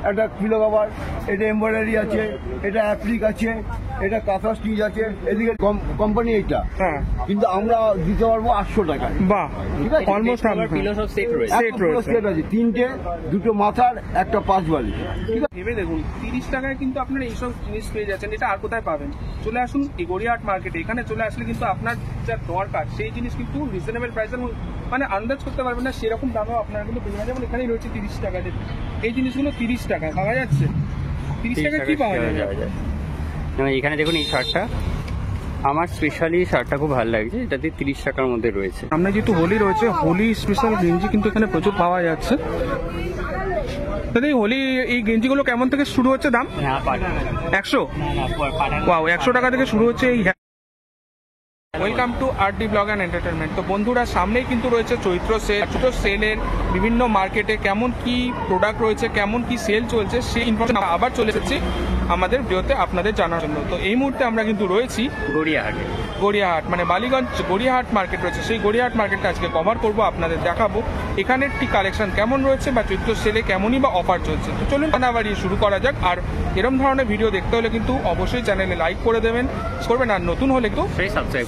একটা pillow cover, এটা embroidery আছে, এটা অ্যাপ্লিক আছে, এটা কাঁথা স্টিচ আছে, এদিকে কোম্পানি এইটা, কিন্তু আমরা দিতে পারবো 800 টাকায়। বাহ, ঠিক আছে, অলমোস্ট পিলো সব সেট আছে, 3টে, 2টো মাথার, একটা 5 বালি। ঠিক আছে, ভেবে দেখুন 30 টাকায় কিন্তু আপনারা এইসব জিনিস পেয়ে যাচ্ছেন। এটা আর কোথায় পাবেন? চলে আসুন এই গড়িয়াহাট মার্কেটে। এখানে চলে আসলে কিন্তু আপনার যা দরকার সেই জিনিস কিন্তু রিজনেবল প্রাইসের, মানে আন্দাজ করতে পারবেন না সেরকম দামেও আপনারা কিন্তু পেয়ে যাবেন। যেমন এখানেই রয়েছে 30 টাকা, এই জিনিসগুলো 30 টাকা পাওয়া যাচ্ছে। 30 টাকা কি পাওয়া যায়? এখানে দেখুন এই শার্টটা, আমার স্পেশালি শার্টটা খুব ভালো লাগছে, এটাতে 30 টাকার মধ্যে রয়েছে। আমরা যেহেতু হোলি রয়েছে, হোলি স্পেশাল গেঞ্জি কিন্তু এখানে প্রচুর পাওয়া যাচ্ছে। হোলি এই গেঞ্জিগুলো কেমন থেকে শুরু হচ্ছে দাম? 100? ওয়াও, 100 টাকা থেকে শুরু হচ্ছে এই। Welcome to RD blog and entertainment. তো বন্ধুরা, সামনেই কিন্তু রয়েছে চৈত্র সেল। চৈত্র সেলের বিভিন্ন মার্কেটে কেমন কি প্রোডাক্ট রয়েছে, কেমন কি সেল চলছে, সেই ইনফরমেশন আবার চলে এসেছি আমাদের ভিডিওতে আপনাদের জানার জন্য। তো এই মুহূর্তে আমরা কিন্তু রয়েছি গড়িয়াহাট, মানে বালিগঞ্জ গড়িয়াহাট মার্কেট রয়েছে, সেই গড়িয়াহাট মার্কেটটা আজকে কভার করবো, আপনাদের দেখাবো এখানের ঠিক কালেকশন কেমন রয়েছে বা চৈত্র সেলে কেমনই বা অফার চলছে। তো চলুন না বাড়িয়ে শুরু করা যাক। আর এরকম ধরনের ভিডিও দেখতে হলে কিন্তু অবশ্যই চ্যানেলে লাইক করে দেবেন, করবেন, আর নতুন হলে কিন্তু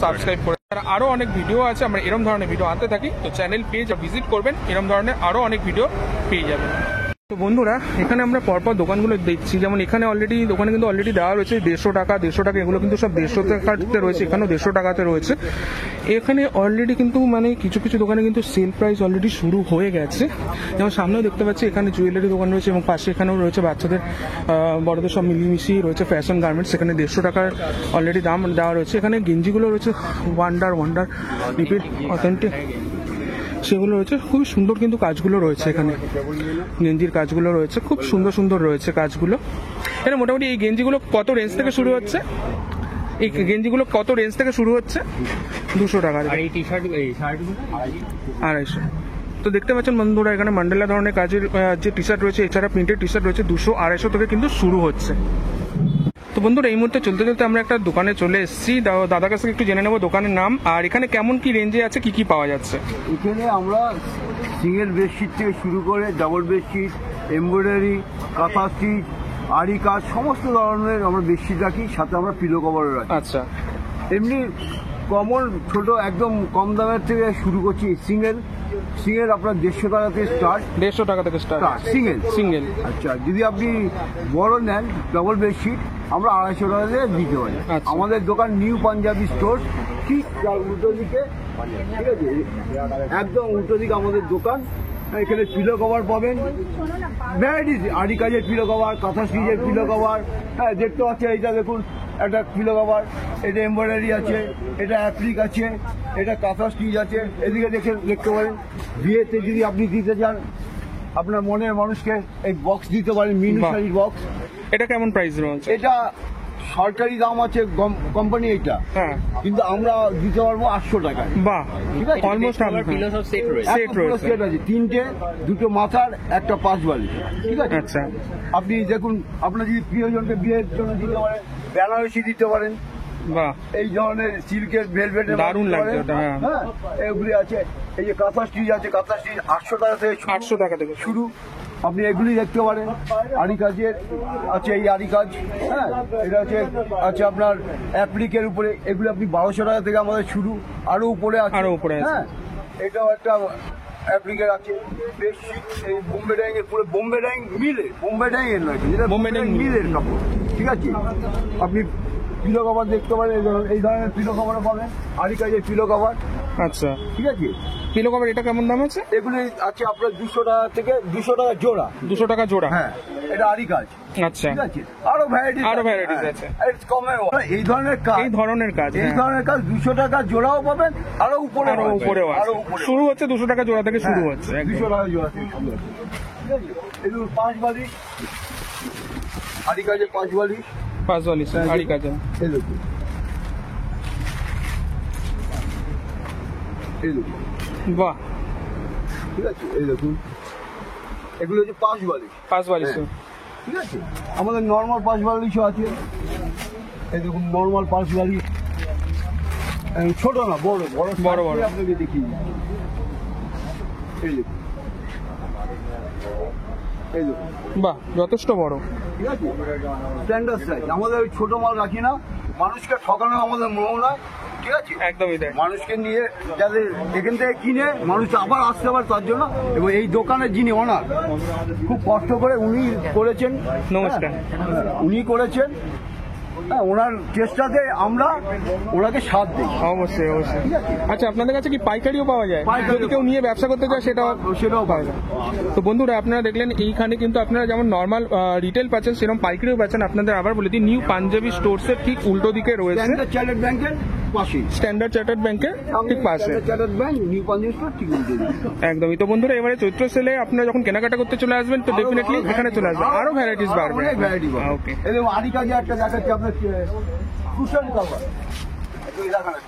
সাবস্ক্রাইব করে। আরো অনেক ভিডিও আছে, আমরা এরকম ধরনের ভিডিও আনতে থাকি। তো চ্যানেল পেজ ভিজিট করবেন, এরকম ধরনের আরো অনেক ভিডিও পেয়ে যাবেন। তো বন্ধুরা, এখানে আমরা পরপর দোকানগুলো দেখছি। যেমন এখানে দোকানে কিন্তু অলরেডি দেওয়া রয়েছে 150 টাকা, 150 টাকা, এগুলো কিন্তু সব 150 টাকাতে রয়েছে। এখানেও 150 টাকাতে রয়েছে। এখানে অলরেডি কিন্তু মানে কিছু কিছু দোকানে কিন্তু সেল প্রাইস অলরেডি শুরু হয়ে গেছে। যেমন সামনেও দেখতে পাচ্ছি এখানে জুয়েলারি দোকান রয়েছে, এবং পাশে এখানেও রয়েছে বাচ্চাদের বড়দের সব মিলিমিশিয়ে রয়েছে ফ্যাশন গার্মেন্টস। এখানে 150 টাকার অলরেডি দাম দেওয়া রয়েছে। এখানে গেঞ্জিগুলো রয়েছে ওয়ান্ডার রিপিট অথেন্টিক, সেগুলো রয়েছে। খুবই সুন্দর কিন্তু কাজগুলো রয়েছে এখানে, গেঞ্জির কাজগুলো রয়েছে, খুব সুন্দর সুন্দর রয়েছে কাজগুলো। এখানে মোটামুটি এই গেঞ্জিগুলো কত রেঞ্জ থেকে শুরু হচ্ছে? এই গেঞ্জিগুলো কত রেঞ্জ থেকে শুরু হচ্ছে? 200 টাকা। আর এই টি-শার্ট 250। তো দেখতে পাচ্ছেন বন্ধুরা, এখানে মান্ডেলা ধরনের কাজের যে টি শার্ট রয়েছে, এছাড়া প্রিন্টেড টি শার্ট রয়েছে, 200-250 থেকে কিন্তু শুরু হচ্ছে। তো বন্ধুরা, এই মুহূর্তে চলতে চলতে আমরা একটা দোকানে চলে এসেছি। দাদার কাছ থেকে একটু জেনে নেবো দোকানের নাম, আর এখানে কেমন কি রেঞ্জে আছে, কি কি পাওয়া যাচ্ছে। এখানে আমরা সিঙ্গেল বেডশিট থেকে শুরু করে ডাবল বেডশিট, এমব্রয়ডারি, কাঁথা স্টিচ, আড়ি কাজ, সমস্ত ধরনের আমরা বেডশিট রাখি, সাথে আমরা পিলো কভারও রাখি। আচ্ছা, এমনি কমন ছোট একদম কম দামের থেকে শুরু করছি। সিঙ্গেল আপনার 150 টাকা থেকে স্টার্ট। 150 টাকা থেকে স্টার্ট সিঙ্গেল। আচ্ছা, যদি আপনি বড় নেন ডবল বেডশিট, আমরা 250 টাকা দিয়ে দিতে পারি। আমাদের দোকান নিউ পাঞ্জাবি স্টোর, ঠিক উল্টো দিকে, ঠিক আছে, একদম উল্টো দিকে আমাদের দোকান। এখানে পিলো কভার পাবেন, ভ্যারাইটিস, আড়ি কাজের পিলো কভার, কাঁথা স্টিচের পিলো কভার। হ্যাঁ, দেখতে পাচ্ছি এইটা দেখুন, একটা পিলো কভার, এটা এমব্রয়ডারি আছে, এটা অ্যাপ্লিক আছে, এটা কাঁথা স্টিচ আছে। এদিকে দেখতে পারেন, বিয়েতে যদি আপনি দিতে চান আপনার মনের মানুষকে, এই বক্স দিতে পারেন, মিনি সাইজ বক্স। এটা কেমন প্রাইস রয়েছে? এটা সরকারি দাম আছে কোম্পানি এইটা, কিন্তু আমরা দিতে পারবো 800 টাকায়। বাহ, ঠিক আছে, অলমোস্ট পিলো সব সেট আছে, 3টে, 2টো মাথার, একটা 5 বালি। ঠিক আছে। আচ্ছা, আপনি দেখুন, আপনার যদি প্রিয়জনকে বিয়ের জন্য দিতে পারেন, বেনারসি দিতে পারেন। বাহ, এই ধরনের সিল্কের ভেলভেটের দারুণ লাগছে ওটা। হ্যাঁ, এগুলি আছে। এই যে কাঁথা স্টিচ আছে, কাঁথা স্টিচ 800 টাকা থেকে শুরু। আপনি এগুলি দেখতে পারেন, আড়ি কাজের আছে, এই আড়ি কাজ। হ্যাঁ, এটা আছে আপনার অ্যাপ্লিকের উপরে, এগুলি আপনি 1200 টাকা থেকে আমাদের শুরু, আরো উপরে আছে। হ্যাঁ, এটাও একটা অ্যাপ্লিকের আছে। বেডশিট, এই বোম্বে ডাইং এর, পুরো বোম্বে ডাইং মিলের, বোম্বে ডাইং এর নয়, বোম্বে ডাইং মিলের কাপড়। ঠিক আছে, আপনি পিলো কভার দেখতে পারেন, এই ধরনের পিলো কভারও পাবেন, আড়ি কাজের পিলো কভার। আচ্ছা, ঠিক আছে। পিলো কভার এটা কেমন দাম আছে? এগুলি আছে আপনার 200 টাকা থেকে 200 টাকা জোড়া। 200 টাকা জোড়া। হ্যাঁ, এটা আড়ি কাজ। আচ্ছা, ঠিক আছে, আরো ভ্যারাইটিস আছে। এই ধরনের কাজ 200 টাকা জোড়াও পাবেন, আরো উপরেও আছে। শুরু হচ্ছে 200 টাকা জোড়া থেকে শুরু হচ্ছে, 200 টাকা জোড়া থেকে শুরু হচ্ছে। ঠিক আছে, এগুলো 5 বালিশ, আড়ি কাজে 5 বালিশ, 5 বালিশ আড়ি কাজে। এই দেখুন, বাহ, ঠিক আছে, এই দেখুন, এগুলো হচ্ছে 5 বালিশ। ঠিক আছে, আমাদের নর্মাল 5 বালিশও আছে। এই দেখুন, নর্মাল 5 বালিশ, ছোট না, বড় আপনাকে দেখিয়ে। এই দেখুন, এই দেখুন, বাহ, যথেষ্ট বড়। ঠিক আছে, স্ট্যান্ডার্ড সাইজ। আমাদের ওই ছোট মাল রাখি না, মানুষকে ঠকানো আমাদের মোহ নয়, ঠিক আছে। একদমই তাই। মানুষকে নিয়ে যাতে এখান থেকে কিনে মানুষ আবার আসতে পারে তার জন্য। এবং এই দোকানের যিনি ওনার, খুব কষ্ট করে উনি করেছেন, নমস্কার। উনি করেছেন, হ্যাঁ, ওনার চেষ্টাতে আমরা ওনাকে সাথ দিই। অবশ্যই অবশ্যই। ঠিক আছে। আচ্ছা, আপনাদের কাছে কি পাইকারিও পাওয়া যায়? পাইকারি। যদি কেউ নিয়ে ব্যবসা করতে চায় সেটাও পাওয়া যায়। তো বন্ধুরা, আপনারা দেখলেন এইখানে কিন্তু আপনারা যেমন নর্মাল রিটেল পাচ্ছেন, সেরকম পাইকারিও পাচ্ছেন। আপনাদের আবার বলে দিই, নিউ পাঞ্জাবি স্টোরসের ঠিক উল্টো দিকে রয়েছে স্ট্যান্ডার্ড চার্টার্ড ব্যাংকের পাশে, স্ট্যান্ডার্ড চার্টার্ড ব্যাংকের ঠিক পাশে। Standard chartered bank, new Punjabi store, ঠিক উল্টো দিকে। একদমই। তো বন্ধুরা, এবারে চৈত্র সেলে আপনারা যখন কেনাকাটা করতে চলে আসবেন, তো ডেফিনেটলি এখানে চলে আসবেন, আরো ভ্যারাইটিস বাড়বে। অনেক ভ্যারাইটি পাবেন। ওকে। এবং আদি কাজে একটা দেখাচ্ছি আপনার, কুশন কভার।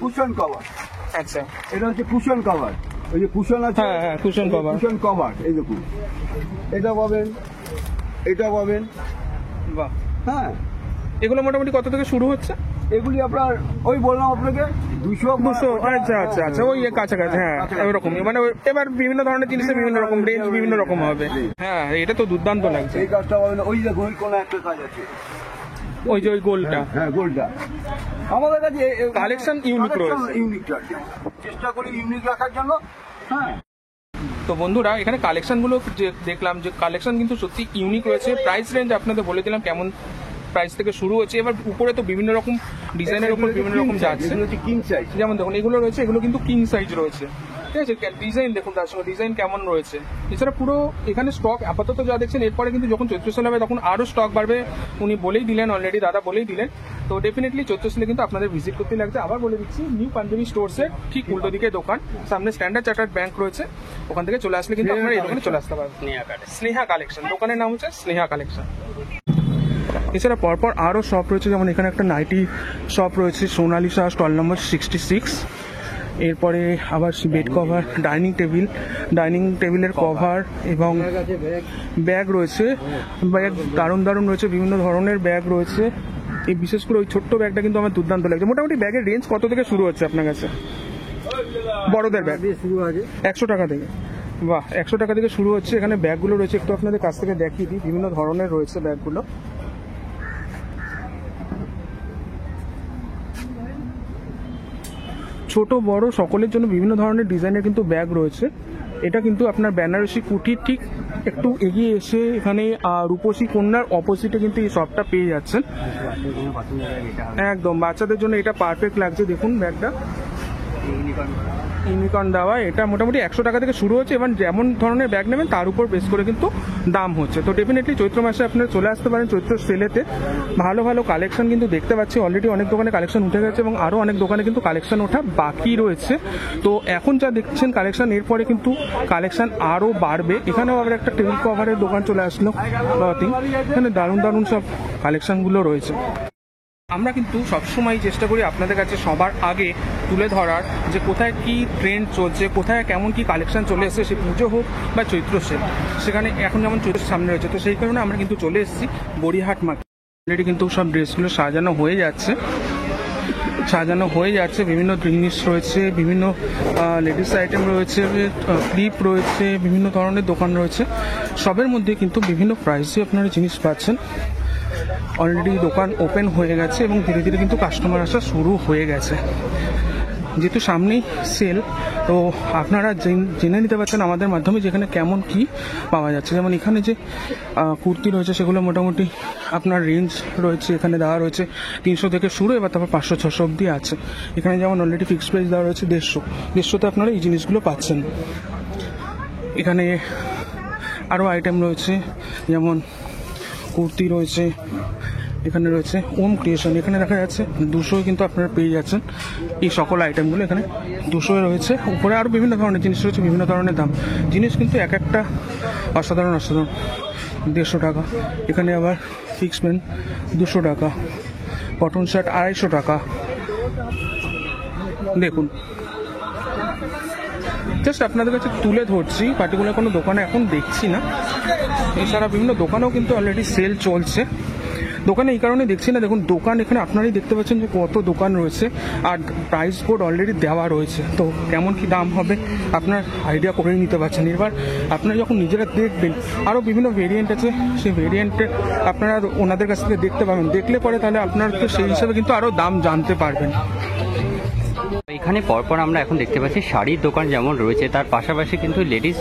কুশন কভার, আচ্ছা, এটা হচ্ছে কুশন কভার। ওই যে কুশন আছে, হ্যাঁ হ্যাঁ, কুশন কভার। কুশন কভার, এই দেখুন, এটা পাবেন, এটা পাবেন, বাহ। হ্যাঁ। এগুলো মোটামুটি কত থেকে শুরু হচ্ছে? এগুলি আপনার ওই বললাম আপনাকে 200। আচ্ছা আচ্ছা আচ্ছা, ওই কাছাকাছি। হ্যাঁ, ওরকম। মানে এবার বিভিন্ন ধরনের জিনিসের বিভিন্ন রকম রেঞ্জ, বিভিন্ন রকম হবে। হ্যাঁ, এটা তো দুর্দান্ত লাগছে। এই কাজটা পাবেন, ওই দেখুন, ওই কোনো একটা কাজ আছে, ওই যে ওই গোলটা, হ্যাঁ, গোলটা। আমাদের কাছে কালেকশন ইউনিক রয়েছে। ইউনিক রাখি, চেষ্টা করি ইউনিক রাখার জন্য। হ্যাঁ। তো বন্ধুরা, এখানে কালেকশনগুলো যে দেখলাম, যে কালেকশন কিন্তু সত্যি ইউনিক রয়েছে। প্রাইস রেঞ্জ আপনাদের বলে দিলাম কেমন প্রাইস থেকে শুরু হচ্ছে। এবার উপরে তো বিভিন্ন রকম ডিজাইনের উপর বিভিন্ন রকম যাচ্ছে। কিং সাইজ, যেমন দেখুন, এগুলো রয়েছে, এগুলো কিন্তু কিং সাইজ রয়েছে, ঠিক আছে। ডিজাইন দেখুন, তার সঙ্গে ডিজাইন কেমন রয়েছে। এছাড়া পুরো এখানে স্টক আপাতত যা দেখছেন, এরপরে কিন্তু যখন চৈত্র সেল হবে তখন আরও স্টক বাড়বে। উনি বলেই দিলেন, অলরেডি দাদা বলেই দিলেন। তো ডেফিনেটলি চৈত্র সেলে কিন্তু আপনাদের ভিজিট করতে লাগছে। আবার বলে দিচ্ছি, নিউ পাঞ্জাবি স্টোরসের ঠিক উল্টো দিকে দোকান, সামনে স্ট্যান্ডার্ড চার্টার্ড ব্যাংক রয়েছে। ওখান থেকে চলে আসলে কিন্তু আপনারা এই দোকানে চলে আসতে পারবেন। স্নেহা কালেকশন, দোকানের নাম হচ্ছে স্নেহা কালেকশন। এছাড়া পরপর আরও শপ রয়েছে, যেমন এখানে একটা নাইটি শপ রয়েছে, সোনালিসা, স্টল নম্বর 66। এরপরে আবার বেড কভার, ডাইনিং টেবিলের কভার এবং ব্যাগ রয়েছে। ব্যাগ দারুণ দারুণ রয়েছে, বিভিন্ন ধরনের ব্যাগ রয়েছে। এই বিশেষ করে ওই ছোট্ট ব্যাগটা কিন্তু আমার দুর্দান্ত লাগছে। মোটামুটি ব্যাগের রেঞ্জ কত থেকে শুরু হচ্ছে আপনার কাছে? বড়দের ব্যাগ শুরু আছে 100 টাকা থেকে। বাহ, 100 টাকা থেকে শুরু হচ্ছে। এখানে ব্যাগগুলো রয়েছে, একটু আপনাদের কাছ থেকে দেখিয়ে দিই। বিভিন্ন ধরনের রয়েছে ব্যাগগুলো। ছোট বড় সকলের জন্য বিভিন্ন ধরনের ডিজাইনের কিন্তু ব্যাগ রয়েছে। এটা কিন্তু আপনার বেনারসি কুটির ঠিক একটু এগিয়ে এসে এখানে রূপসী কন্যার অপোজিটে কিন্তু এই শপটা পেয়ে যাচ্ছেন। একদম বাচ্চাদের জন্য এটা পারফেক্ট লাগছে। দেখুন ব্যাগটা ইউনিকর্ন দেওয়া, এটা মোটামুটি 100 টাকা থেকে শুরু হচ্ছে। এবং যেমন ধরনের ব্যাগ নেবেন তার উপর বেস করে কিন্তু দাম হচ্ছে। তো ডেফিনেটলি চৈত্র মাসে আপনারা চলে আসতে পারেন চৈত্র সেলেতে। ভালো ভালো কালেকশন কিন্তু দেখতে পাচ্ছি, অলরেডি অনেক দোকানে কালেকশন উঠে গেছে এবং আরও অনেক দোকানে কিন্তু কালেকশন ওঠা বাকি রয়েছে। তো এখন যা দেখছেন কালেকশন, এরপরে কিন্তু কালেকশন আরও বাড়বে। এখানেও আবার একটা টেবিল কভারের দোকান চলে আসলো, এখানে দারুণ দারুণ সব কালেকশনগুলো রয়েছে। আমরা কিন্তু সবসময় চেষ্টা করি আপনাদের কাছে সবার আগে তুলে ধরার যে কোথায় কি ট্রেন্ড চলছে, কোথায় কেমন কি কালেকশন চলে এসেছে, সে পুজো হোক বা চৈত্র সেল। সেখানে এখন যেমন চৈত্রের সামনে রয়েছে, তো সেই কারণে আমরা কিন্তু চলে এসেছি গড়িয়াহাট মার্কেট। অলরেডি কিন্তু সব ড্রেসগুলো সাজানো হয়ে যাচ্ছে, বিভিন্ন জিনিস রয়েছে, বিভিন্ন লেডিস আইটেম রয়েছে, ক্লিপ রয়েছে, বিভিন্ন ধরনের দোকান রয়েছে। সবের মধ্যে কিন্তু বিভিন্ন প্রাইসে আপনারা জিনিস পাচ্ছেন। অলরেডি দোকান ওপেন হয়ে গেছে এবং ধীরে ধীরে কিন্তু কাস্টমার আসা শুরু হয়ে গেছে। যেহেতু সামনেই সেল, তো আপনারা জেনে নিতে পারছেন আমাদের মাধ্যমে যেখানে কেমন কি পাওয়া যাচ্ছে। যেমন এখানে যে কুর্তি রয়েছে সেগুলো মোটামুটি আপনার রেঞ্জ রয়েছে, এখানে দেওয়া রয়েছে 300 থেকে শুরু, এবার তারপর 500-600 অবধি আছে। এখানে যেমন অলরেডি ফিক্সড প্রাইস দেওয়া রয়েছে 150-150তে আপনারা এই জিনিসগুলো পাচ্ছেন। এখানে আরও আইটেম রয়েছে, যেমন কুর্তি রয়েছে, এখানে রয়েছে ওম ক্রিয়েশন, এখানে দেখা যাচ্ছে 200 কিন্তু আপনারা পেয়ে যাচ্ছেন। এই সকল আইটেমগুলো এখানে 200 রয়েছে। উপরে আরও বিভিন্ন ধরনের জিনিস রয়েছে, বিভিন্ন ধরনের দাম। জিনিস কিন্তু এক একটা অসাধারণ 150 টাকা। এখানে আবার ফিক্স প্যান্ট 200 টাকা, কটন শার্ট 250 টাকা। দেখুন, জাস্ট আপনাদের কাছে তুলে ধরছি, পার্টিকুলার কোনো দোকানে এখন দেখছি না। এছাড়া বিভিন্ন দোকানেও কিন্তু অলরেডি সেল চলছে। দোকানে এই কারণে দেখছি না, দেখুন দোকান এখানে আপনারাই দেখতে পাচ্ছেন যে কত দোকান রয়েছে, আর প্রাইস বোর্ড অলরেডি দেওয়া রয়েছে। তো কেমন কি দাম হবে আপনার আইডিয়া করে নিতে পারছেন। এবার আপনারা যখন নিজেরা দেখবেন, আরও বিভিন্ন ভেরিয়েন্ট আছে, সেই ভেরিয়েন্টে আপনারা ওনাদের কাছ থেকে দেখতে পাবেন, দেখলে পরে তাহলে আপনারা তো সেই হিসাবে কিন্তু আরও দাম জানতে পারবেন। এখানে পরপর আমরা এখন দেখতে পাচ্ছি শাড়ির দোকান যেমন রয়েছে, তার পাশাপাশি কিন্তু লেডিস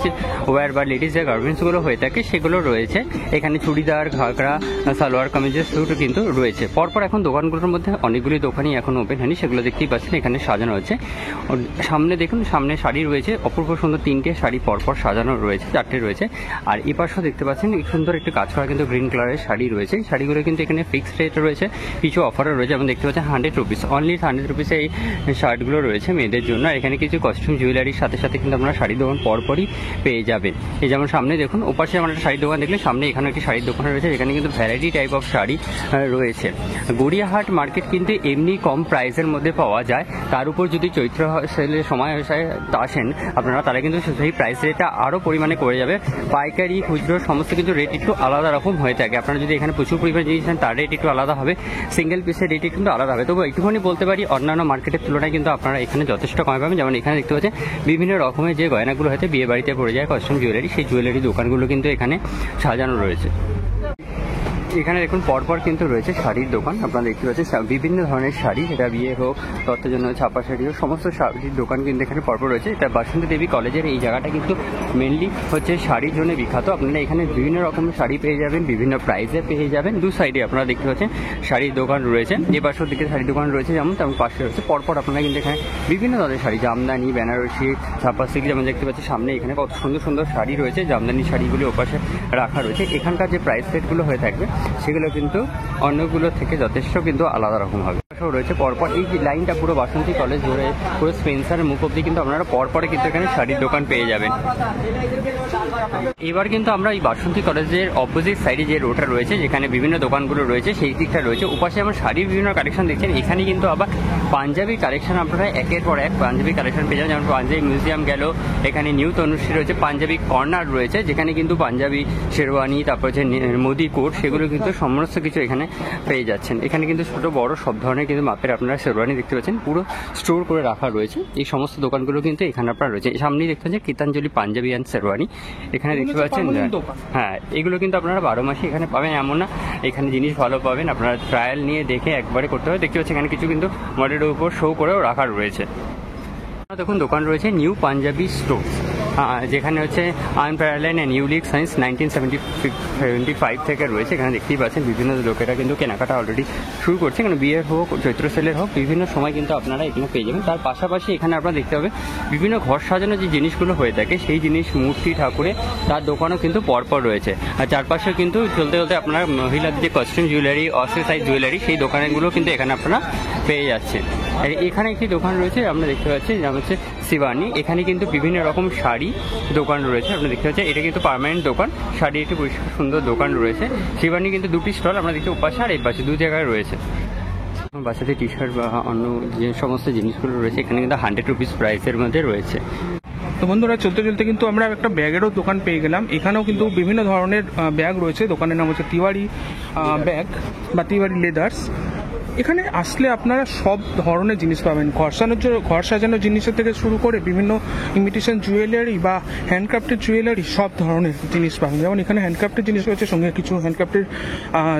ওয়্যার বা লেডিস যে গার্মেন্টসগুলো হয়ে থাকে সেগুলো রয়েছে। এখানে চুড়িদার, ঘাগরা, সালোয়ার কামিজের স্যুটও কিন্তু রয়েছে। পরপর এখন দোকানগুলোর মধ্যে অনেকগুলি দোকানই এখন ওপেন হয়নি, সেগুলো দেখতেই পাচ্ছেন এখানে সাজানো হচ্ছে। সামনে দেখুন, সামনে শাড়ি রয়েছে, অপূর্ব সুন্দর 3টে শাড়ি পরপর সাজানো রয়েছে, 4টে রয়েছে। আর এই পাশেও দেখতে পাচ্ছেন সুন্দর একটি কাজ করা কিন্তু গ্রিন কালারের শাড়ি রয়েছে। শাড়িগুলো কিন্তু এখানে ফিক্সড রেট রয়েছে, কিছু অফারও রয়েছে। যেমন দেখতে পাচ্ছেন 100 রুপিস, অনলি 100 রুপিসে এই শার্টগুলো রয়েছে মেয়েদের জন্য। আর এখানে কিছু কস্টিউম জুয়েলারির সাথে সাথে কিন্তু আপনারা শাড়ির দোকান পরপরই পেয়ে যাবেন। এই যেমন সামনে দেখুন, ওপাশে আমরা একটা শাড়ির দোকান দেখলে সামনে এখানে একটি শাড়ির দোকান রয়েছে, যেখানে কিন্তু ভ্যারাইটি টাইপ অফ শাড়ি রয়েছে। গড়িয়াহাট মার্কেট কিন্তু এমনি কম প্রাইসের মধ্যে পাওয়া যায়, তার উপর যদি চৈত্র সেলের সময় আসেন আপনারা, তারা কিন্তু সেই প্রাইস রেটটা আরও পরিমাণে করে যাবে। পাইকারি, খুচরো সমস্ত কিন্তু রেট একটু আলাদা রকম হয়ে থাকে। আপনারা যদি এখানে প্রচুর পরিমাণে জিনিস নেন তার রেট একটু আলাদা হবে, সিঙ্গেল পিসের রেট কিন্তু আলাদা হবে। তবু একটুখানি বলতে পারি অন্যান্য মার্কেটের তুলনায় কিন্তু আপনারা এখানে যথেষ্ট কমে পাবেন। যেমন এখানে দেখতে পাচ্ছেন বিভিন্ন রকমের যে গয়নাগুলো হয়তো বিয়ে বাড়িতে পড়ে যায়, কস্টিউম জুয়েলারি, সেই জুয়েলারি দোকানগুলো কিন্তু এখানে সাজানো রয়েছে। এখানে দেখুন পরপর কিন্তু রয়েছে শাড়ির দোকান, আপনারা দেখতে পাচ্ছেন বিভিন্ন ধরনের শাড়ি, সেটা বিয়ে হোক, তত্ত্বের জন্য ছাপা শাড়ি হোক, সমস্ত শাড়ির দোকান কিন্তু এখানে পরপর রয়েছে। এটা বাসন্তী দেবী কলেজের এই জায়গাটা কিন্তু মেনলি হচ্ছে শাড়ির জন্য বিখ্যাত। আপনারা এখানে বিভিন্ন রকমের শাড়ি পেয়ে যাবেন, বিভিন্ন প্রাইসে পেয়ে যাবেন। দু সাইডে আপনারা দেখতে পাচ্ছেন শাড়ির দোকান রয়েছে, যে পাশের দিকে শাড়ির দোকান রয়েছে যেমন, তেমন পাশে রয়েছে পরপর আপনারা কিন্তু এখানে বিভিন্ন ধরনের শাড়ি, জামদানি, বেনারসি, ছাপা সিল্ক, যেমন দেখতে পাচ্ছি সামনে এখানে কত সুন্দর সুন্দর শাড়ি রয়েছে। জামদানি শাড়িগুলি ওপাশে রাখা রয়েছে। এখানকার যে প্রাইস রেটগুলো হয়ে থাকবে সেগুলো কিন্তু অন্যগুলো থেকে যথেষ্ট কিন্তু আলাদা রকম হবে। রয়েছে পরপর এই যে লাইনটা পুরো বাসন্তী কলেজ ধরে পুরো স্পেন্সারের মুখ অব্দি কিন্তু আপনারা পরপরে কিন্তু এখানে শাড়ির দোকান পেয়ে যাবেন। এবার কিন্তু আমরা এই বাসন্তী কলেজের অপোজিট সাইডে যে রোডটা রয়েছে, যেখানে বিভিন্ন দোকানগুলো রয়েছে, সেই দিকটা রয়েছে। ওপাশে আমরা শাড়ির বিভিন্ন কালেকশন দেখছেন। এখানে কিন্তু আবার পাঞ্জাবি কালেকশন আপনারা একের পর এক পাঞ্জাবি কালেকশন পেয়ে যাবেন। যেমন পাঞ্জাবি মিউজিয়াম গেল, এখানে নিউ তনুশ্রী রয়েছে, পাঞ্জাবি কর্নার রয়েছে, যেখানে কিন্তু পাঞ্জাবি, শেরওয়ানি, তারপর হচ্ছে মোদি কোট, সেগুলো কিন্তু সমস্ত কিছু এখানে পেয়ে যাচ্ছেন। এখানে কিন্তু ছোট বড় সব ধরনের কিন্তু মাপের আপনারা শেরওয়ানি দেখতে পাচ্ছেন, পুরো স্টোর করে রাখা রয়েছে। এই সমস্ত দোকানগুলো কিন্তু এখানে আপনারা রয়েছে। সামনেই দেখতে পাচ্ছেন গীতাঞ্জলি পাঞ্জাবি অ্যান্ড শেরওয়ানি, এখানে দেখতে পাচ্ছেন। হ্যাঁ, এগুলো কিন্তু আপনারা 12 মাসে এখানে পাবেন, এমন না। এখানে জিনিস ভালো পাবেন, আপনারা ট্রায়াল নিয়ে দেখে একবারে করতে হবে। দেখতে পাচ্ছেন এখানে কিছু কিন্তু মডেলের উপর শো করেও রাখা রয়েছে। দেখুন দোকান রয়েছে নিউ পাঞ্জাবি স্টোর, যেখানে হচ্ছে আনপ্যারালাইন অ্যান্ড ইউনিক সায়েন্স 1975 থেকে রয়েছে। এখানে দেখতেই পাচ্ছেন বিভিন্ন লোকেরা কিন্তু কেনাকাটা অলরেডি শুরু করছে। এখানে বিয়ের হোক, চৈত্র সেলের হোক, বিভিন্ন সময় কিন্তু আপনারা এখানে পেয়ে যাবেন। তার পাশাপাশি এখানে আপনারা দেখতে হবে বিভিন্ন ঘর সাজানো যে জিনিসগুলো হয়ে থাকে, সেই জিনিস, মূর্তি, ঠাকুরে, তার দোকানও কিন্তু পরপর রয়েছে। আর চারপাশে কিন্তু চলতে চলতে আপনারা মহিলাদের যে কস্টিউম জুয়েলারি, অক্সেসাইজ জুয়েলারি, সেই দোকানগুলো কিন্তু এখানে আপনারা পেয়ে যাচ্ছেন। এখানে একটি দোকান রয়েছে আমরা দেখতে পাচ্ছি, যেমন হচ্ছে শিবানী। এখানে কিন্তু বিভিন্ন রকম শাড়ি দোকান রয়েছে, আপনারা দেখতে পাচ্ছেন। এটা কিন্তু পার্মানেন্ট দোকান, শাড়ি একটি পরিষ্কার সুন্দর দোকান রয়েছে। শিবানী কিন্তু দুটি স্টল আমরা দেখছি, ওপাশে আর এই পাশে, দু জায়গায় রয়েছে। বাচ্চাদের টি শার্ট বা অন্য যে সমস্ত জিনিসগুলো রয়েছে এখানে কিন্তু 100 রুপিস প্রাইসের মধ্যে রয়েছে। তো বন্ধুরা, চলতে চলতে কিন্তু আমরা একটা ব্যাগেরও দোকান পেয়ে গেলাম। এখানেও কিন্তু বিভিন্ন ধরনের ব্যাগ রয়েছে। দোকানের নাম হচ্ছে তিওয়ারি ব্যাগ বা তিওয়ারি লেদার্স। এখানে আসলে আপনারা সব ধরনের জিনিস পাবেন, ঘর সাজানোর জিনিসের থেকে শুরু করে বিভিন্ন ইমিটেশন জুয়েলারি বা হ্যান্ডক্রাফটের জুয়েলারি, সব ধরনের জিনিস পাবেন। যেমন এখানে হ্যান্ডক্রাফটের জিনিস রয়েছে, সঙ্গে কিছু হ্যান্ডক্রাফটের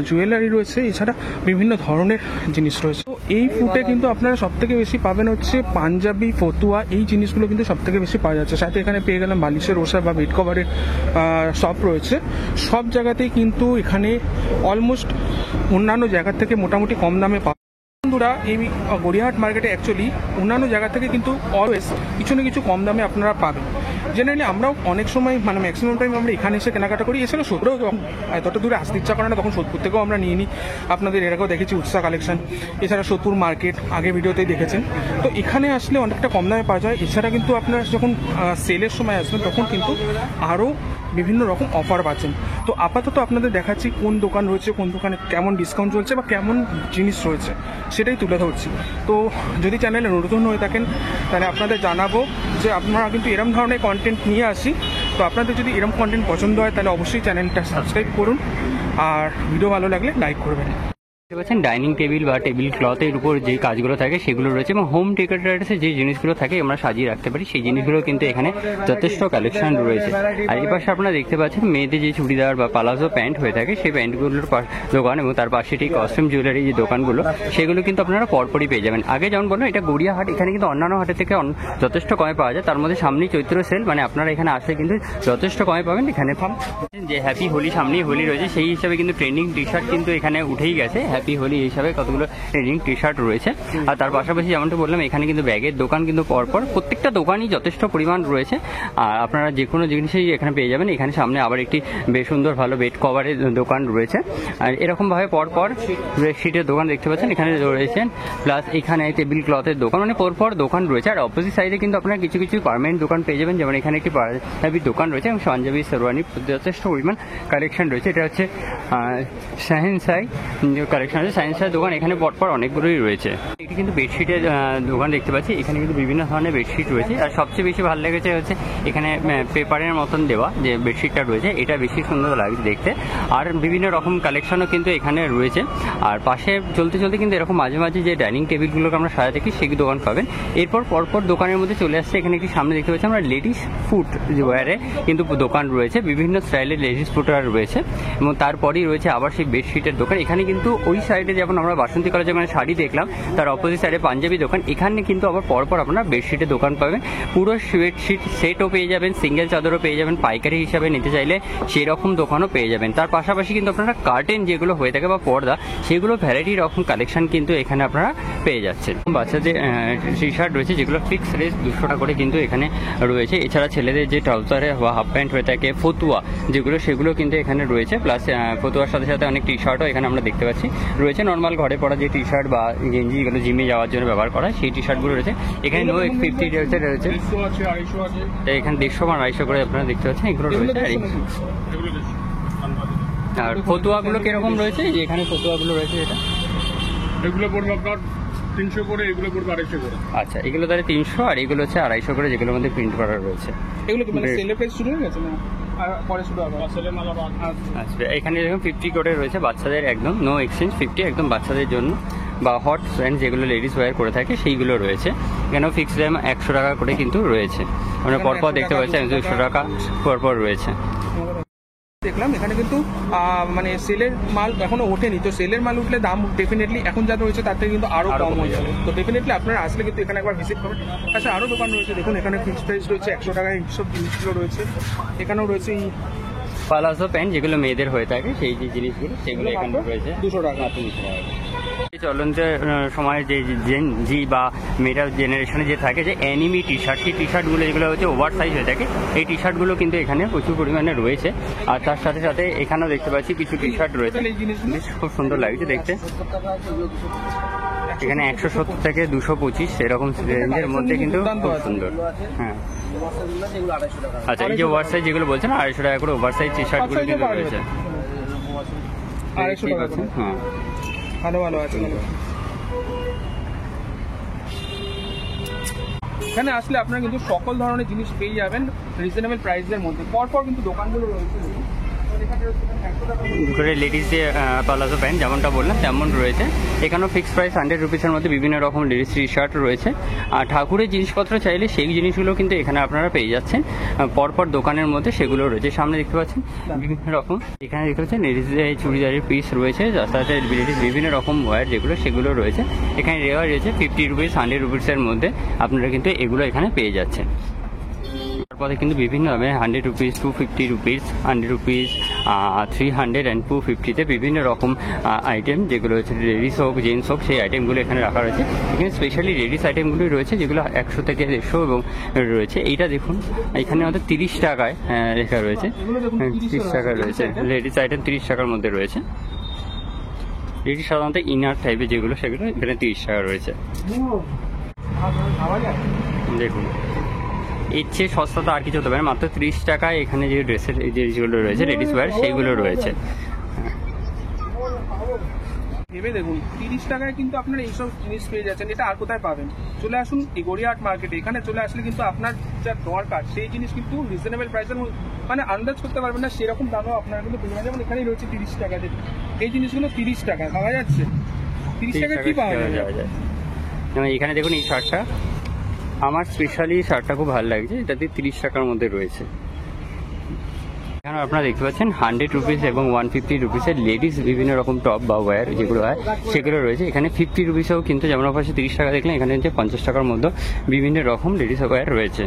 জুয়েলারি রয়েছে, এছাড়া বিভিন্ন ধরনের জিনিস রয়েছে। তো এই ফুটে কিন্তু আপনারা সব থেকে বেশি পাবেন হচ্ছে পাঞ্জাবি, ফতুয়া, এই জিনিসগুলো কিন্তু সব থেকে বেশি পাওয়া যাচ্ছে। সাথে এখানে পেয়ে গেলাম বালিশের ওষা বা বেড কভারের শপ রয়েছে। সব জায়গাতেই কিন্তু এখানে অলমোস্ট অন্যান্য জায়গার থেকে মোটামুটি কম দামে বন্ধুরা। এই গড়িয়াহাট মার্কেটে অ্যাকচুয়ালি অন্যান্য জায়গা থেকে কিন্তু অলওয়েজ কিছু না কিছু কম দামে আপনারা পাবেন। জেনারেলি আমরাও অনেক সময় মানে ম্যাক্সিমাম টাইম আমরা এখানে এসে কেনাকাটা করি। এছাড়া সোদপুরেও এতটা দূরে আসতে ইচ্ছা করে না, তখন সোদপুর থেকেও আমরা নিয়ে নিই। আপনাদের এর আগেও দেখেছি উৎসাহ কালেকশন, এছাড়া সোদপুর মার্কেট আগে ভিডিওতেই দেখেছেন। তো এখানে আসলে অনেকটা কম দামে পাওয়া যায়। এছাড়া কিন্তু আপনারা যখন সেলের সময় আসবেন তখন কিন্তু আরও বিভিন্ন রকম অফার পাচ্ছেন। তো আপাতত আপনাদের দেখাচ্ছি কোন দোকান রয়েছে, কোন দোকানে কেমন ডিসকাউন্ট চলছে বা কেমন জিনিস রয়েছে, সেটাই তুলে ধরছি। তো যদি চ্যানেলে নতুন হয়ে থাকেন তাহলে আপনাদের জানাবো যে আপনারা কিন্তু এরকম ধরনের কন্টেন্ট নিয়ে আসি। তো আপনাদের যদি এরকম কন্টেন্ট পছন্দ হয় তাহলে অবশ্যই চ্যানেলটা সাবস্ক্রাইব করুন। আর ভিডিও ভালো লাগলে লাইক করবেন। দেখতে পাচ্ছেন ডাইনিং টেবিল বা টেবিল ক্লথের উপর যে কাজগুলো থাকে সেগুলো রয়েছে, এবং হোম ডেকোরেটার্সে যে জিনিসগুলো থাকে আমরা সাজিয়ে রাখতে পারি সেই জিনিসগুলো কিন্তু এখানে যথেষ্ট কালেকশন রয়েছে। আর এই পাশে আপনারা দেখতে পাচ্ছেন মেয়েদের যে চুড়িদার বা পালাজো প্যান্ট হয়ে থাকে সেই প্যান্টগুলোর দোকান, এবং তার পাশে ঠিক কস্টিউম জুয়েলারি যে দোকানগুলো সেগুলো কিন্তু আপনারা পরপরই পেয়ে যাবেন। আগে যেমন বললাম এটা গড়িয়াহাট, এখানে কিন্তু অন্যান্য হাটের থেকে যথেষ্ট কমে পাওয়া যায়। তার মধ্যে সামনেই চৈত্র সেল, মানে আপনারা এখানে আসলে কিন্তু যথেষ্ট কমে পাবেন। এখানে যে হ্যাপি হোলি, সামনেই হোলি রয়েছে, সেই হিসাবে কিন্তু ট্রেন্ডিং টি শার্ট কিন্তু এখানে উঠেই গেছে। হ্যাপি হোলি হিসাবে কতগুলো ট্রেন্ডিং টি শার্ট রয়েছে। আর তার পাশাপাশি যেমনটা বললাম এখানে কিন্তু ব্যাগের দোকান কিন্তু পরপর প্রত্যেকটা দোকানই যথেষ্ট পরিমাণ রয়েছে। আর আপনারা যে কোনো জিনিসই এখানে পেয়ে যাবেন। এখানে সামনে আবার একটি বেশ সুন্দর ভালো বেড কভারের দোকান রয়েছে। আর এরকমভাবে পরপর বেডশিটের দোকান দেখতে পাচ্ছেন এখানে রয়েছেন, প্লাস এখানে টেবিল ক্লথের দোকান, মানে পরপর দোকান রয়েছে। আর অপোজিট সাইডে কিন্তু আপনারা কিছু কিছু গার্মেন্ট দোকান পেয়ে যাবেন, যেমন এখানে একটি পাঞ্জাবি দোকান রয়েছে এবং পাঞ্জাবি শেরওয়ানি যথেষ্ট পরিমাণ কালেকশন রয়েছে। এটা হচ্ছে শাহিনশাই কালেকশন আছে, শাহিনশাই দোকান এখানে পরপর অনেকগুলোই রয়েছে। এটি কিন্তু বেডশিটের দোকান দেখতে পাচ্ছি, এখানে কিন্তু বিভিন্ন ধরনের বেডশিট রয়েছে। আর সবচেয়ে বেশি ভালো লেগেছে হচ্ছে এখানে পেপারের মতন দেওয়া যে বেডশিটটা রয়েছে, এটা বেশি সুন্দর লাগছে দেখতে। আর বিভিন্ন রকম কালেকশনও কিন্তু এখানে রয়েছে। আর পাশে চলতে চলতে কিন্তু এরকম মাঝে মাঝে যে ডাইনিং টেবিলগুলোকে আমরা সাজা দেখি সেই দোকান পাবেন। এরপর পরপর দোকানের মধ্যে চলে আসছে এখানে একটি সামনে দেখতে পাচ্ছি আমরা লেডিস ফুট ওয়্যারে কিন্তু দোকান রয়েছে, বিভিন্ন স্টাইলের লেডিস ফুটওয়্যার রয়েছে। এবং তারপরেই রয়েছে আবার সেই বেডশিটের দোকান। এখানে কিন্তু ওই সাইডে যেমন আমরা বাসন্তী কলেজে মানে শাড়ি দেখলাম, তার অপোজিট সাইডে পাঞ্জাবি দোকান, এখানে কিন্তু আবার পরপর আপনারা বেডশিটের দোকান পাবেন। পুরো বেডশিট সেটও পেয়ে যাবেন, সিঙ্গেল চাদরও পেয়ে যাবেন, পাইকারি হিসাবে নিতে চাইলে সেই রকম দোকানও পেয়ে যাবেন। তার পাশাপাশি কিন্তু আপনারা কার্টেন যেগুলো হয়ে থাকে বা পর্দা, সেগুলো ভ্যারাইটি রকম কালেকশন কিন্তু এখানে আপনারা পেয়ে যাচ্ছেন। বাচ্চাদের টি শার্ট রয়েছে যেগুলো ফিক্স রেট 200 টাকা করে কিন্তু এখানে রয়েছে। এছাড়া ছেলেদের যে ট্রাউজারে বা হাফ প্যান্ট হয়ে থাকে, ফতুয়া যেগুলো, সেগুলো কিন্তু এখানে রয়েছে। প্লাস ফতুয়ার সাথে সাথে অনেক টি শার্টও এখানে আমরা দেখতে পাচ্ছি রয়েছে। নর্মাল ঘরে পরা যে টি শার্ট বা গেঞ্জি এগুলো জিমে যাওয়ার জন্য ব্যবহার করা সেই টি শার্টগুলো রয়েছে। এখানে নো 50 রয়েছে, এখানে 150 বা 250 করে আপনারা দেখতে পাচ্ছেন এগুলো রয়েছে। আর ফতুয়াগুলো কিরকম রয়েছে, যে এখানে ফতুয়াগুলো রয়েছে, এটা এগুলো পড়বে আপনার 300 করে, এগুলো পড়বে 250 করে। আচ্ছা, এগুলো তাহলে 300 আর এগুলো হচ্ছে 250 করে, যেগুলোর মধ্যে প্রিন্ট করা রয়েছে। এগুলো কি মানে সেলের প্রাইস শুরু হয়ে গেছে না? আর পরে শুরু হবে সেলের মাল আবার। আচ্ছা, এখানে দেখুন 50 করে রয়েছে বাচ্চাদের, একদম নো এক্সচেঞ্জ 50 একদম বাচ্চাদের জন্য। বা হট প্যান্ট যেগুলো লেডিস ওয়্যার করে থাকে সেইগুলো রয়েছে। এখানেও ফিক্স দাম 100 টাকা করে কিন্তু রয়েছে। আমরা পরপর দেখতে পাচ্ছি 200 টাকা পরপর রয়েছে। দেখলাম এখানে কিন্তু মানে সেলের মাল এখনো ওঠেনি, তো সেলের মাল উঠলে দাম ডেফিনেটলি এখন যা রয়েছে তার থেকে কিন্তু আরো কম হয়ে যাবে। তো ডেফিনেটলি আপনারা আসলে কিন্তু এখানে একবার ভিজিট করবেন। আচ্ছা, আরো দোকান রয়েছে দেখুন, এখানে ফিক্সড প্রাইস রয়েছে 100 টাকায় এইসব জিনিসগুলো রয়েছে। এখানেও রয়েছে পালাজো প্যান্ট যেগুলো মেয়েদের হয়ে থাকে সেই যে জিনিসগুলো, সেগুলো এখানে রয়েছে 200 টাকা। চলন্ত সময় যে জেন জি বা মেয়েটার জেনারেশনে যে থাকে যে অ্যানিমি টি শার্ট, সেই টি শার্টগুলো যেগুলো হচ্ছে ওভার সাইজ হয়ে থাকে, এই টি শার্টগুলো কিন্তু এখানে প্রচুর পরিমাণে রয়েছে। আর তার সাথে সাথে এখানেও দেখতে পাচ্ছি কিছু টি শার্ট রয়েছে, খুব সুন্দর লাগছে দেখতে। এখানে 170 থেকে 225 এরকম রেঞ্জের মধ্যে কিন্তু খুব সুন্দর। হ্যাঁ, আচ্ছা, এই যে ওভার সাইজ যেগুলো বলছেন 250 টাকা করে ওভার সাইজ টি শার্টগুলো কিন্তু রয়েছে। 250 টাকা। হ্যাঁ, ভালো ভালো আছে। এখানে আসলে আপনারা কিন্তু সকল ধরনের জিনিস পেয়ে যাবেন রিজনেবল প্রাইসের মধ্যে। পরপর কিন্তু দোকানগুলো রয়েছে। করে লেডিস যে পালাজো প্যান্ট যেমনটা বললাম তেমন রয়েছে। এখানেও ফিক্সড প্রাইস 100 রুপিসের মধ্যে বিভিন্ন রকম লেডিস টি শার্ট রয়েছে। আর ঠাকুরের জিনিসপত্র চাইলে সেই জিনিসগুলো কিন্তু এখানে আপনারা পেয়ে যাচ্ছেন পরপর দোকানের মধ্যে, সেগুলো রয়েছে। সামনে দেখতে পাচ্ছেন বিভিন্ন রকম, এখানে দেখতে পাচ্ছেন লেডিসদের চুড়িদারের পিস রয়েছে, যার সাথে লেডিস বিভিন্ন রকম ওয়্যার যেগুলো সেগুলো রয়েছে। এখানে রেওয়ার রয়েছে 50 রুপিস 100 রুপিসের মধ্যে আপনারা কিন্তু এগুলো এখানে পেয়ে যাচ্ছেন। তারপরে কিন্তু বিভিন্ন দামে 100 রুপিস, 250 রুপিস, 100 রুপিস, 300 and 250-তে বিভিন্ন রকম আইটেম যেগুলো হচ্ছে লেডিস হোক জেন্টস হোক সেই আইটেমগুলো এখানে রাখা রয়েছে। এখানে স্পেশালি লেডিস আইটেমগুলি রয়েছে যেগুলো 100 থেকে 150 এবং রয়েছে। এইটা দেখুন এখানে আমাদের 30 টাকায় লেখা রয়েছে, 30 টাকা রয়েছে। লেডিস আইটেম 30 টাকার মধ্যে রয়েছে। লেডিস সাধারণত ইনার টাইপের যেগুলো সেগুলো এখানে 30 টাকা রয়েছে। দেখুন এর চেয়ে সস্তা তো আর কিছু হতে পারে, মাত্র 30 টাকায় এখানে যে ড্রেসের যেগুলো রয়েছে লেডিস ওয়্যার সেইগুলো রয়েছে। ভেবে দেখুন 30 টাকায় কিন্তু আপনারা এইসব জিনিস পেয়ে যাচ্ছেন, এটা আর কোথায় পাবেন? চলে আসুন এই গড়িয়াহাট মার্কেটে, এখানে চলে আসলে কিন্তু আপনার যা দরকার সেই জিনিস কিন্তু রিজনেবল প্রাইসের মানে আন্দাজ করতে পারবেন না সেরকম দামও আপনারা কিন্তু পেয়ে যাবেন। যেমন এখানেই রয়েছে 30 টাকা, এই জিনিসগুলো 30 টাকা পাওয়া যাচ্ছে। 30 টাকা কি পাওয়া যায়? যেমন এখানে দেখুন এই শার্টটা, আমার স্পেশালি শার্টটা খুব ভালো লাগছে, এটাতে 30 টাকার মধ্যে রয়েছে। এখানে আপনারা দেখতে পাচ্ছেন 100 রুপিস এবং 150 রুপিসের লেডিস বিভিন্ন রকম টপ বা ওয়্যার যেগুলো হয় সেগুলো রয়েছে। এখানে 50 রুপিসেও কিন্তু, যেমন পাশে 30 টাকা দেখলেন, এখানে হচ্ছে 50 টাকার মধ্যে বিভিন্ন রকম লেডিস ওয়্যার রয়েছে।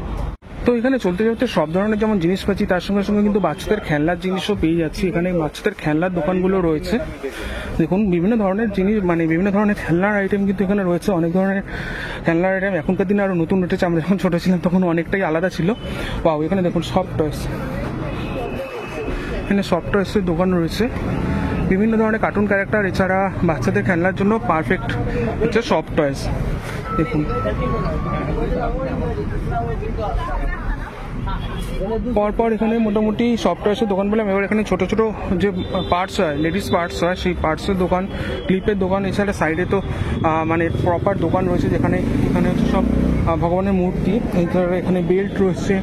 তো এখানে চলতে চলতে সব ধরনের যেমন জিনিস পাচ্ছি, তার সঙ্গে সঙ্গে কিন্তু বাচ্চাদের খেলনার জিনিসও পেয়ে যাচ্ছি। এখানে বাচ্চাদের খেলনার দোকানগুলো রয়েছে, দেখুন বিভিন্ন ধরনের জিনিস, মানে বিভিন্ন ধরনের খেলনার আইটেম কিন্তু এখানে রয়েছে। অনেক ধরনের খেলনার আইটেম এখনকার দিনে আরও নতুন উঠেছে, আমরা যখন ছোটো ছিলাম তখন অনেকটাই আলাদা ছিল। ওয়াও, এখানে দেখুন সফট টয়েস, এখানে সফট টয়েসের দোকান রয়েছে, বিভিন্ন ধরনের কার্টুন ক্যারেক্টার, এছাড়া বাচ্চাদের খেলনার জন্য পারফেক্ট হচ্ছে সফট টয়েস। দেখুন পরপর এখানে মোটামুটি সফট টয়েসের দোকান বললাম। এবার এখানে ছোটো ছোটো যে পার্টস হয়, লেডিস পার্টস হয়, সেই পার্টসের দোকান, ক্লিপের দোকান, এছাড়া সাইডে তো মানে প্রপার দোকান রয়েছে যেখানে এখানে হচ্ছে সব ভগবানের মূর্তি, এছাড়া এখানে বেল্ট রয়েছে,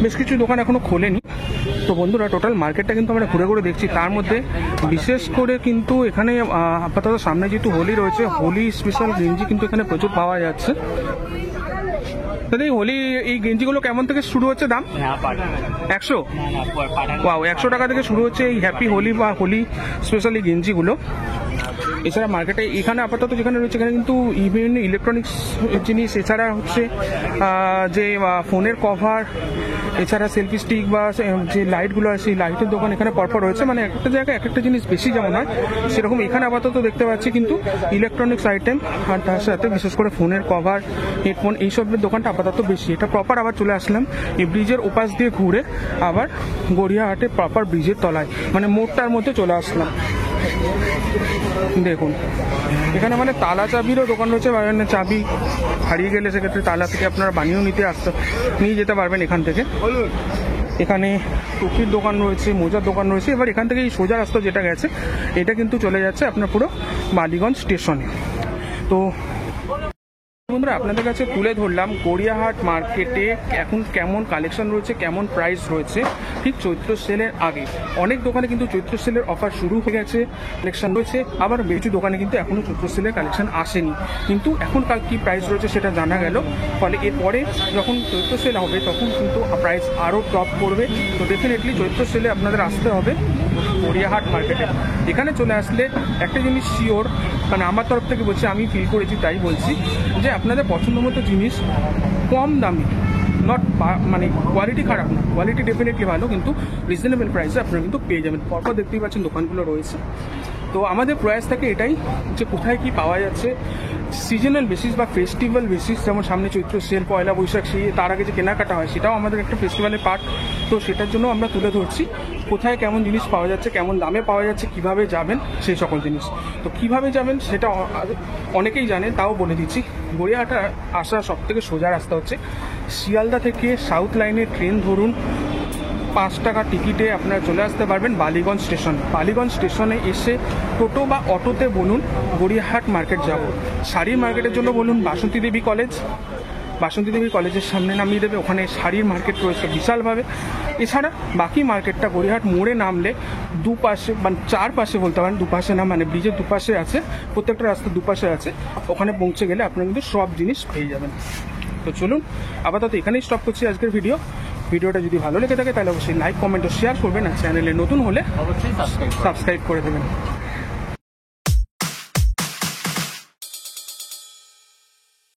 বেশ কিছু দোকান এখনো খোলেনি। তো বন্ধুরা, টোটাল মার্কেটটা কিন্তু আমরা ঘুরে ঘুরে দেখছি। তার মধ্যে বিশেষ করে কিন্তু এখানে আপাতত সামনে যেহেতু হোলি রয়েছে, হোলি স্পেশাল গেঞ্জি কিন্তু এখানে প্রচুর পাওয়া যাচ্ছে। দাদা, এই হোলি এই গেঞ্জিগুলো কেমন থেকে শুরু হচ্ছে দাম? 100? ওয়াও, 100 টাকা থেকে শুরু হচ্ছে এই হ্যাপি হোলি বা হোলি স্পেশাল এই গেঞ্জিগুলো। এছাড়া মার্কেটে এখানে আপাতত যেখানে রয়েছে এখানে কিন্তু ইভেন ইলেকট্রনিক্স জিনিস, এছাড়া হচ্ছে যে ফোনের কভার, এছাড়া সেলফি স্টিক বা যে লাইটগুলো আছে সেই লাইটের দোকান এখানে পরপর রয়েছে। মানে একটা জায়গায় এক একটা জিনিস বেশি যেমন হয় সেরকম এখানে আপাতত দেখতে পাচ্ছি কিন্তু ইলেকট্রনিক্স আইটেম, আর তার সাথে বিশেষ করে ফোনের কভার, হেডফোন, এইসবের দোকানটা আপাতত বেশি। এটা প্রপার আবার চলে আসলাম এই ব্রিজের ওপাশ দিয়ে ঘুরে আবার গড়িয়াহাটে প্রপার ব্রিজের তলায়, মানে মোড়টার মধ্যে চলে আসলাম। দেখুন এখানে মানে তালা চাবিরও দোকান রয়েছে, চাবি হারিয়ে গেলে সেক্ষেত্রে তালা থেকে আপনারা বানিয়েও নিয়ে যেতে পারবেন এখান থেকে। এখানে টুপির দোকান রয়েছে, মোজার দোকান রয়েছে। এবার এখান থেকে এই সোজা রাস্তা যেটা গেছে এটা কিন্তু চলে যাচ্ছে আপনার পুরো বালিগঞ্জ স্টেশনে। তো বন্ধুরা, আপনাদের কাছে তুলে ধরলাম গড়িয়াহাট মার্কেটে এখন কেমন কালেকশন রয়েছে, কেমন প্রাইস রয়েছে ঠিক চৈত্র সেলের আগে। অনেক দোকানে কিন্তু চৈত্র সেলের অফার শুরু হয়ে গেছে, কালেকশন রয়েছে, আবার কিছু দোকানে কিন্তু এখনও চৈত্র সেলের কালেকশন আসেনি, কিন্তু এখন কি প্রাইস রয়েছে সেটা জানা গেল। ফলে এরপরে যখন চৈত্র সেল হবে তখন কিন্তু প্রাইস আরও টপ করবে। তো ডেফিনেটলি চৈত্র সেলে আপনাদের আসতে হবে গড়িয়াহাট মার্কেটে। এখানে চলে আসলে একটা জিনিস শিওর, মানে আমার তরফ থেকে বলছি, আমি ফিল করেছি তাই বলছি, যে আপনাদের পছন্দ মতো জিনিস কম দামি, নট মানে কোয়ালিটি খারাপ না, কোয়ালিটি ডেফিনেটলি ভালো, কিন্তু রিজনেবল প্রাইসে আপনারা কিন্তু পেয়ে যাবেন। পরপর দেখতেই পাচ্ছেন দোকানগুলো রয়েছে। তো আমাদের প্রয়াস থাকে এটাই যে কোথায় কি পাওয়া যাচ্ছে সিজনাল বেসিস বা ফেস্টিভ্যাল বেসিস, যেমন সামনে চৈত্র সেল, পয়লা বৈশাখ, তার আগে যে কেনাকাটা হয় সেটাও আমাদের একটা ফেস্টিভ্যালের পার্ট। তো সেটার জন্য আমরা তুলে ধরছি কোথায় কেমন জিনিস পাওয়া যাচ্ছে, কেমন দামে পাওয়া যাচ্ছে, কিভাবে যাবেন সেই সকল জিনিস। তো কিভাবে যাবেন সেটা অনেকেই জানেন, তাও বলে দিচ্ছি। গড়িয়াহাটে আসা সব থেকে সোজা রাস্তা হচ্ছে শিয়ালদা থেকে সাউথ লাইনে ট্রেন ধরুন, 5 টাকা টিকিটে আপনারা চলে আসতে পারবেন বালিগঞ্জ স্টেশন। বালিগঞ্জ স্টেশনে এসে টোটো বা অটোতে বলুন গড়িয়াহাট মার্কেট যাব। শাড়ির মার্কেটের জন্য বলুন বাসন্তী দেবী কলেজ, বাসন্তী দেবী কলেজের সামনে নামিয়ে দেবে, ওখানে শাড়ির মার্কেট রয়েছে বিশালভাবে। এছাড়া বাকি মার্কেটটা গড়িয়াহাট মোড়ে নামলে দুপাশে, মানে চারপাশে বলতে পারেন, দুপাশে না, মানে ব্রিজের দুপাশে আছে, প্রত্যেকটা রাস্তার দুপাশে আছে। ওখানে পৌঁছে গেলে আপনারা কিন্তু সব জিনিস পেয়ে যাবেন। তো চলুন আপাতত এখানেই স্টপ করছি আজকের ভিডিওটা যদি ভালো লেগে থাকে তাহলে অবশ্যই লাইক, কমেন্ট ও শেয়ার করবেন, আর চ্যানেলে নতুন হলে অবশ্যই সাবস্ক্রাইব করে দেবেন।